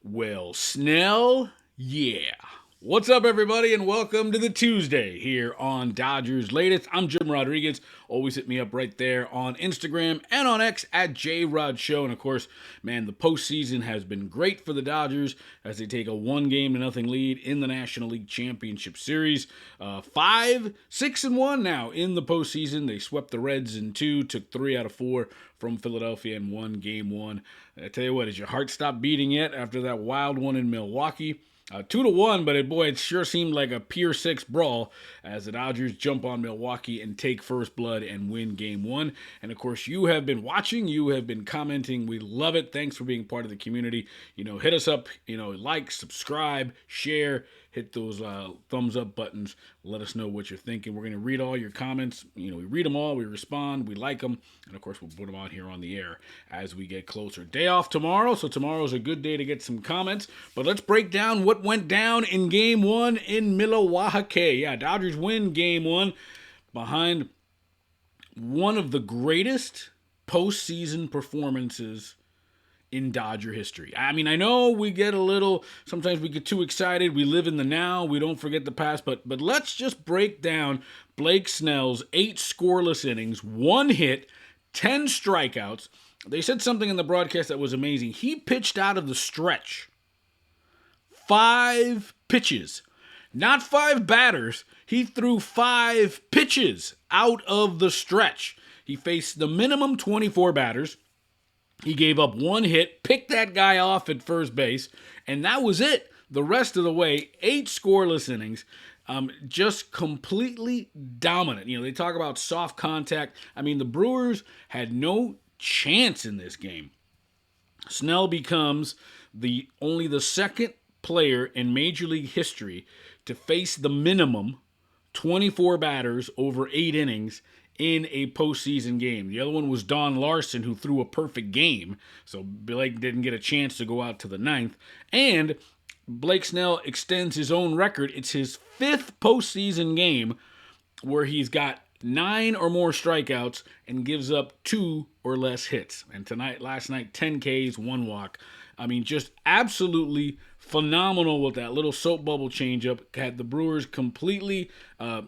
Well, Snell, yeah. What's up, everybody, and welcome to the Tuesday here on Dodgers Latest. I'm Jim Rodriguez. Always hit me up right there on Instagram and on X at JRodShow. And of course, man, the postseason has been great for the Dodgers as they take a 1-0 lead in the National League Championship Series. 6-1 now in the postseason. They swept the Reds in 2, took 3 out of 4 from Philadelphia and won Game 1. I tell you what, has your heart stopped beating yet after that wild one in Milwaukee? 2-1, but it sure seemed like a Pier 6 brawl as the Dodgers jump on Milwaukee and take first blood and win Game 1. And of course, you have been watching, you have been commenting. We love it. Thanks for being part of the community. Hit us up, like, subscribe, share, hit those thumbs up buttons. Let us know what you're thinking. We're going to read all your comments. We read them all, we respond, we like them, and of course, we'll put them out here on the air as we get closer. Day off tomorrow, so tomorrow's a good day to get some comments. But let's break down what went down in Game 1 in Milwaukee. Yeah, Dodgers win Game 1 behind one of the greatest postseason performances in Dodger history. I mean, I know sometimes we get too excited. We live in the now. We don't forget the past. But let's just break down Blake Snell's 8 scoreless innings, 1 hit, 10 strikeouts. They said something in the broadcast that was amazing. He pitched out of the stretch 5 pitches, not 5 batters. He threw 5 pitches out of the stretch. He faced the minimum 24 batters. He gave up 1 hit, picked that guy off at first base, and that was it. The rest of the way, 8 scoreless innings, just completely dominant. They talk about soft contact. I mean, the Brewers had no chance in this game. Snell becomes only the second player in Major League history to face the minimum 24 batters over 8 innings in a postseason game. The other one was Don Larson, who threw a perfect game, so Blake didn't get a chance to go out to the 9th. And Blake Snell extends his own record. It's his 5th postseason game where he's got 9 or more strikeouts and gives up 2 or less hits. And last night, 10 Ks, 1 walk. I mean, just absolutely phenomenal with that little soap bubble changeup. Had the Brewers completely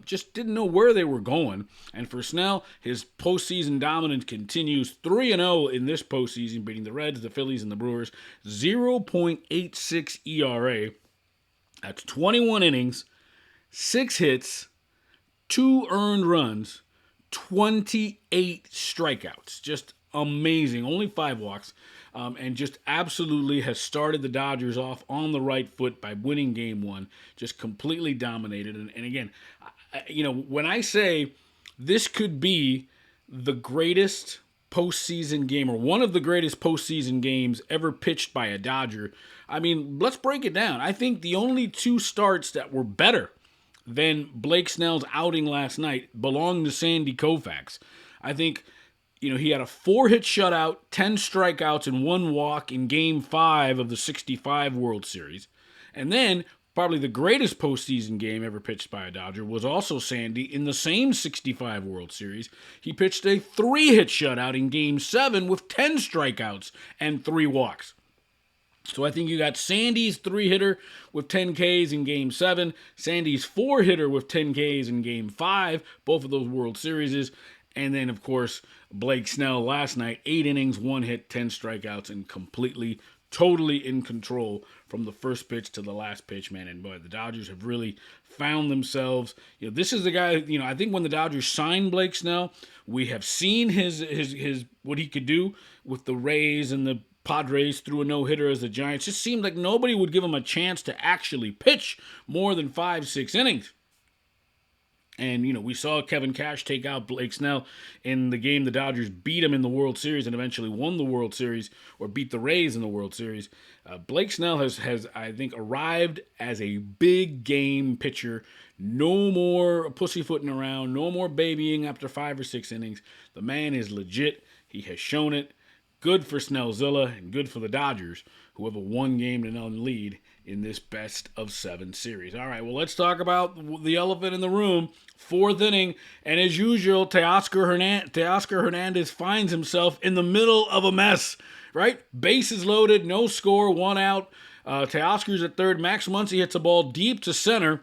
just didn't know where they were going. And for Snell, his postseason dominance continues. 3-0 in this postseason, beating the Reds, the Phillies, and the Brewers. 0.86 ERA. That's 21 innings, 6 hits, 2 earned runs, 28 strikeouts. Just amazing. Only 5 walks. And just absolutely has started the Dodgers off on the right foot by winning Game 1. Just completely dominated. And again, when I say this could be the greatest postseason game or one of the greatest postseason games ever pitched by a Dodger, I mean, let's break it down. I think the only 2 starts that were better than Blake Snell's outing last night belong to Sandy Koufax. I think he had a 4-hit shutout, 10 strikeouts, and 1 walk in Game 5 of the 65 World Series. And then, probably the greatest postseason game ever pitched by a Dodger was also Sandy in the same 65 World Series. He pitched a 3-hit shutout in Game 7 with 10 strikeouts and 3 walks. So I think you got Sandy's 3-hitter with 10 Ks in Game 7, Sandy's 4-hitter with 10 Ks in Game 5, both of those World Series. And then, of course, Blake Snell last night, 8 innings, 1 hit, 10 strikeouts, and completely, totally in control from the first pitch to the last pitch, man. And boy, the Dodgers have really found themselves. This is the guy, I think when the Dodgers signed Blake Snell, we have seen his what he could do with the Rays and the Padres threw a no-hitter as the Giants. Just seemed like nobody would give him a chance to actually pitch more than 5-6 innings. And, we saw Kevin Cash take out Blake Snell in the game. The Dodgers beat him in the World Series and eventually won the World Series or beat the Rays in the World Series. Blake Snell has, I think, arrived as a big game pitcher. No more pussyfooting around. No more babying after 5 or 6 innings. The man is legit. He has shown it. Good for Snellzilla and good for the Dodgers, who have a 1-0 lead in this best-of-7 series. All right, well, let's talk about the elephant in the room. 4th inning, and as usual, Teoscar Hernandez finds himself in the middle of a mess, right? Bases loaded, no score, 1 out. Teoscar's at third. Max Muncy hits a ball deep to center.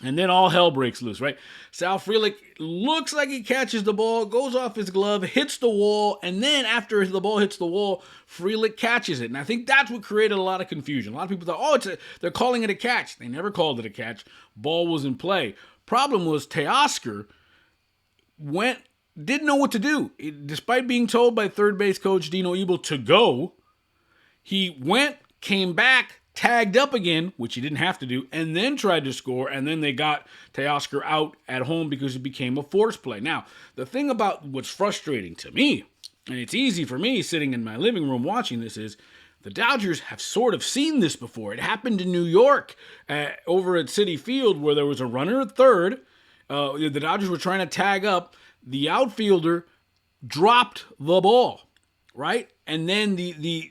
And then all hell breaks loose, right? Sal Frelick looks like he catches the ball, goes off his glove, hits the wall, and then after the ball hits the wall, Frelick catches it. And I think that's what created a lot of confusion. A lot of people thought, they're calling it a catch. They never called it a catch. Ball was in play. Problem was Teoscar didn't know what to do. Despite being told by third base coach Dino Ebel to go, he came back, tagged up again, which he didn't have to do, and then tried to score, and then they got Teoscar out at home because it became a force play. Now, the thing about what's frustrating to me, and it's easy for me sitting in my living room watching this, is the Dodgers have sort of seen this before. It happened in New York over at Citi Field where there was a runner at third. The Dodgers were trying to tag up. The outfielder dropped the ball, right? And then the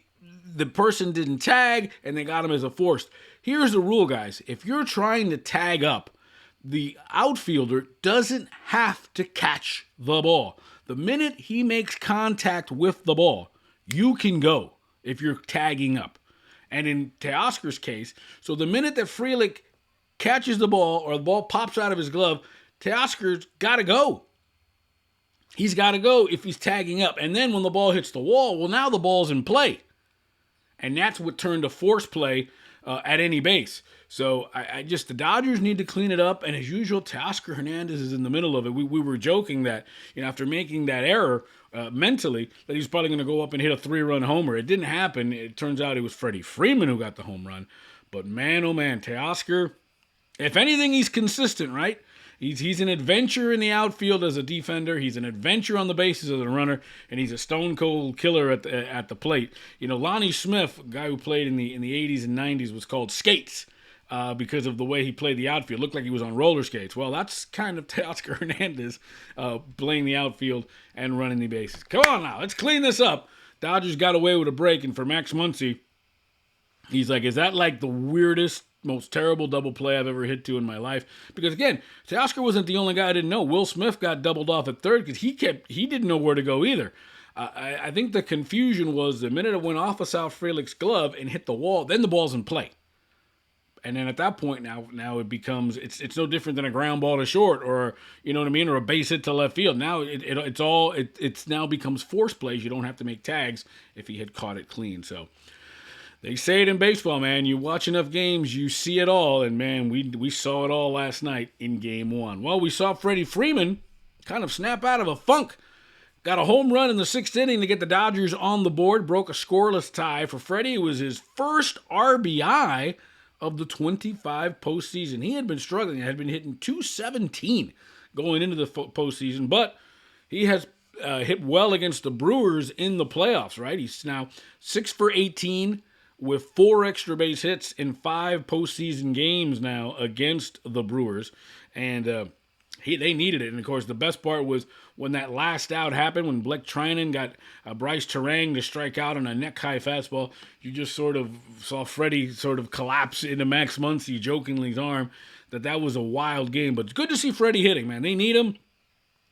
person didn't tag, and they got him as a forced. Here's the rule, guys. If you're trying to tag up, the outfielder doesn't have to catch the ball. The minute he makes contact with the ball, you can go if you're tagging up. And in Teoscar's case, so the minute that Frelick catches the ball or the ball pops out of his glove, Teoscar's got to go. He's got to go if he's tagging up. And then when the ball hits the wall, well, now the ball's in play. And that's what turned a force play at any base. So the Dodgers need to clean it up. And as usual, Teoscar Hernandez is in the middle of it. We were joking that, after making that error mentally, that he's probably going to go up and hit a 3-run homer. It didn't happen. It turns out it was Freddie Freeman who got the home run. But man, oh man, Teoscar, if anything, he's consistent, right? He's an adventure in the outfield as a defender. He's an adventure on the bases as a runner, and he's a stone cold killer at the plate. Lonnie Smith, a guy who played in the 80s and 90s, was called Skates because of the way he played the outfield. Looked like he was on roller skates. Well, that's kind of Teoscar Hernandez playing the outfield and running the bases. Come on now, let's clean this up. Dodgers got away with a break, and for Max Muncy, he's like, is that like the weirdest, most terrible double play I've ever hit to in my life? Because again, Teoscar wasn't the only guy I didn't know. Will Smith got doubled off at third because he didn't know where to go either. I think the confusion was the minute it went off of Sal Frelick's glove and hit the wall, then the ball's in play. And then at that point now it becomes it's no different than a ground ball to short or or a base hit to left field. Now it's now becomes force plays. You don't have to make tags if he had caught it clean. So they say it in baseball, man. You watch enough games, you see it all. And, man, we saw it all last night in Game 1. Well, we saw Freddie Freeman kind of snap out of a funk. Got a home run in the 6th inning to get the Dodgers on the board. Broke a scoreless tie for Freddie. It was his first RBI of the 25 postseason. He had been struggling. He had been hitting .217 going into the postseason. But he has hit well against the Brewers in the playoffs, right? He's now 6 for 18. With 4 extra base hits in 5 postseason games now against the Brewers. And they needed it. And, of course, the best part was when that last out happened, when Blake Trinan got Bryce Terang to strike out on a neck-high fastball, you just sort of saw Freddie sort of collapse into Max Muncy jokingly's arm. That was a wild game. But it's good to see Freddie hitting, man. They need him.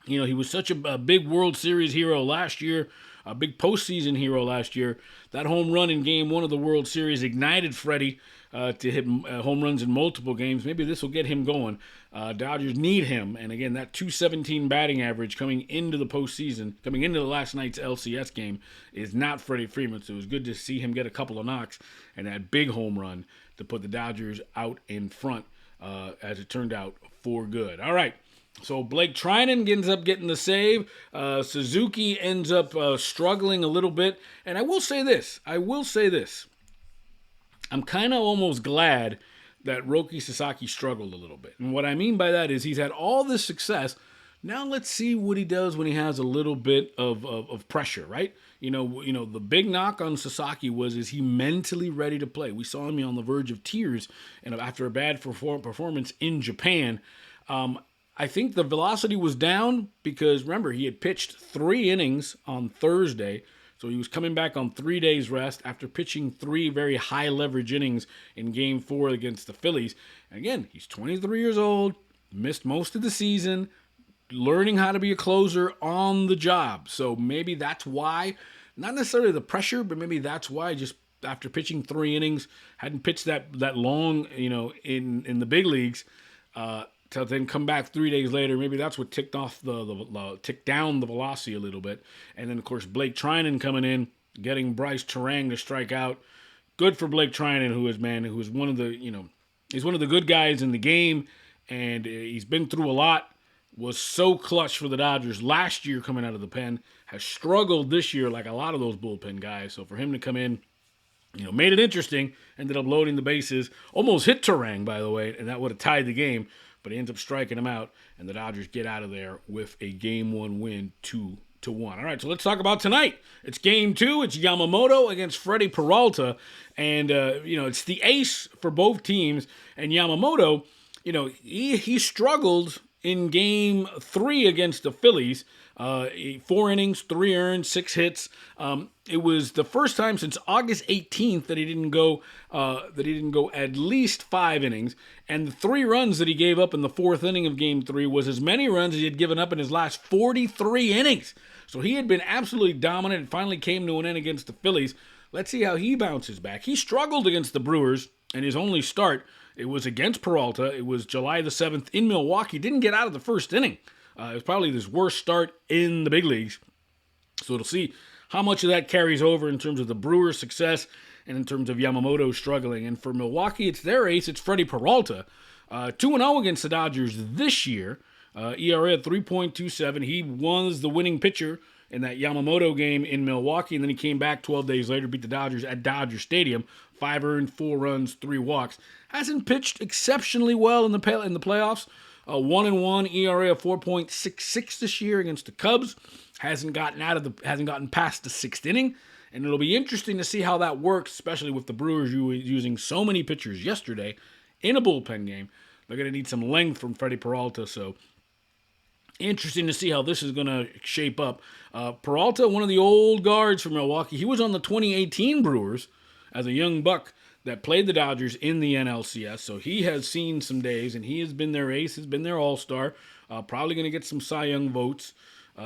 He was such a big World Series hero last year. A big postseason hero last year. That home run in Game 1 of the World Series ignited Freddie to hit home runs in multiple games. Maybe this will get him going. Dodgers need him. And again, that .217 batting average coming into the postseason, coming into the last night's LCS game, is not Freddie Freeman. So it was good to see him get a couple of knocks and that big home run to put the Dodgers out in front, as it turned out, for good. All right. So Blake Trinan ends up getting the save. Suzuki ends up struggling a little bit. And I will say this. I'm kind of almost glad that Roki Sasaki struggled a little bit. And what I mean by that is he's had all this success. Now let's see what he does when he has a little bit of pressure, right? The big knock on Sasaki is he mentally ready to play? We saw him on the verge of tears after a bad performance in Japan. I think the velocity was down because, remember, he had pitched 3 innings on Thursday. So he was coming back on 3 days rest after pitching 3 very high leverage innings in Game 4 against the Phillies. And again, he's 23 years old, missed most of the season, learning how to be a closer on the job. So maybe that's why, not necessarily the pressure, but maybe that's why just after pitching 3 innings, hadn't pitched that long, in the big leagues, to then come back 3 days later. Maybe that's what ticked down the velocity a little bit. And then, of course, Blake Trinan coming in, getting Bryce Terang to strike out. Good for Blake Trinan, who is one of the, he's one of the good guys in the game, and he's been through a lot. Was so clutch for the Dodgers last year coming out of the pen. Has struggled this year like a lot of those bullpen guys. So for him to come in, made it interesting. Ended up loading the bases. Almost hit Terang, by the way, and that would have tied the game. But he ends up striking him out, and the Dodgers get out of there with a Game 1 win, 2-1. All right, so let's talk about tonight. It's Game 2. It's Yamamoto against Freddie Peralta, and it's the ace for both teams. And Yamamoto, he struggled in Game 3 against the Phillies. 4 innings, 3 earned, 6 hits. It was the first time since August 18th that he didn't go at least 5 innings. And the 3 runs that he gave up in the 4th inning of Game 3 was as many runs as he had given up in his last 43 innings. So he had been absolutely dominant. It finally came to an end against the Phillies. Let's see how he bounces back. He struggled against the Brewers in his only start. It was against Peralta. It was July the 7th in Milwaukee. Didn't get out of the first inning. It was probably his worst start in the big leagues. So we'll see how much of that carries over in terms of the Brewers' success and in terms of Yamamoto struggling. And for Milwaukee, it's their ace. It's Freddie Peralta. 2-0 against the Dodgers this year. ERA at 3.27. He was the winning pitcher in that Yamamoto game in Milwaukee, and then he came back 12 days later, beat the Dodgers at Dodger Stadium. 5 earned, 4 runs, 3 walks. Hasn't pitched exceptionally well in the playoffs. 1-1 ERA of 4.66 this year against the Cubs. Hasn't gotten past the 6th inning, and it'll be interesting to see how that works, especially with the Brewers using so many pitchers yesterday in a bullpen game. They're going to need some length from Freddie Peralta, so interesting to see how this is going to shape up. Peralta, one of the old guards from Milwaukee, he was on the 2018 Brewers as a young buck that played the Dodgers in the NLCS, so he has seen some days, and he has been their ace, has been their all-star, probably going to get some Cy Young votes,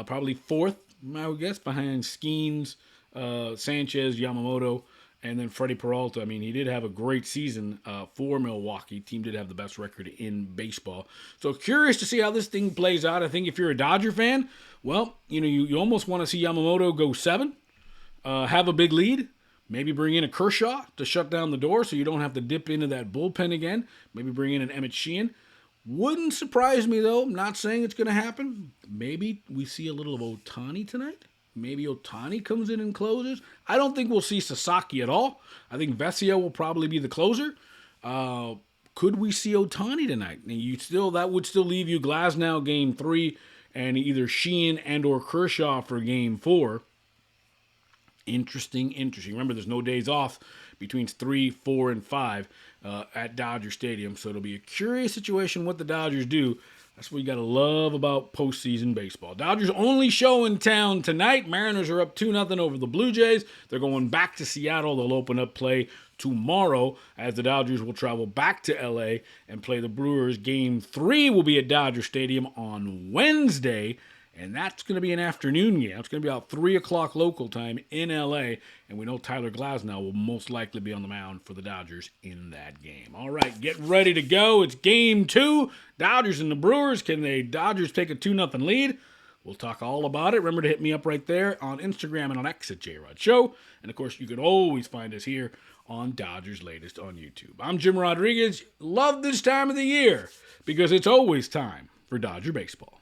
probably 4th, I would guess, behind Skeens, Sanchez, Yamamoto, and then Freddie Peralta. I mean, he did have a great season for Milwaukee. Team did have the best record in baseball. So curious to see how this thing plays out. I think if you're a Dodger fan, well, you almost want to see Yamamoto go 7, have a big lead, maybe bring in a Kershaw to shut down the door so you don't have to dip into that bullpen again. Maybe bring in an Emmett Sheehan. Wouldn't surprise me, though. I'm not saying it's going to happen. Maybe we see a little of Ohtani tonight. Maybe Ohtani comes in and closes. I don't think we'll see Sasaki at all. I think Vesia will probably be the closer. Could we see Ohtani tonight? That would still leave you Glasnow Game 3 and either Sheehan and or Kershaw for Game 4. Interesting. Remember, there's no days off between 3, 4, and 5 at Dodger Stadium, so it'll be a curious situation what the Dodgers do. That's what you got to love about postseason baseball. Dodgers only show in town tonight. Mariners are up 2-0 over the Blue Jays. They're going back to Seattle. They'll open up play tomorrow as the Dodgers will travel back to L.A. and play the Brewers. Game 3 will be at Dodger Stadium on Wednesday, and that's going to be an afternoon game. It's going to be about 3 o'clock local time in L.A., and we know Tyler Glasnow will most likely be on the mound for the Dodgers in that game. All right, get ready to go. It's Game 2. Dodgers and the Brewers. Can the Dodgers take a 2-0 lead? We'll talk all about it. Remember to hit me up right there on Instagram and on X at JRod Show. And, of course, you can always find us here on Dodgers Latest on YouTube. I'm Jim Rodriguez. Love this time of the year because it's always time for Dodger baseball.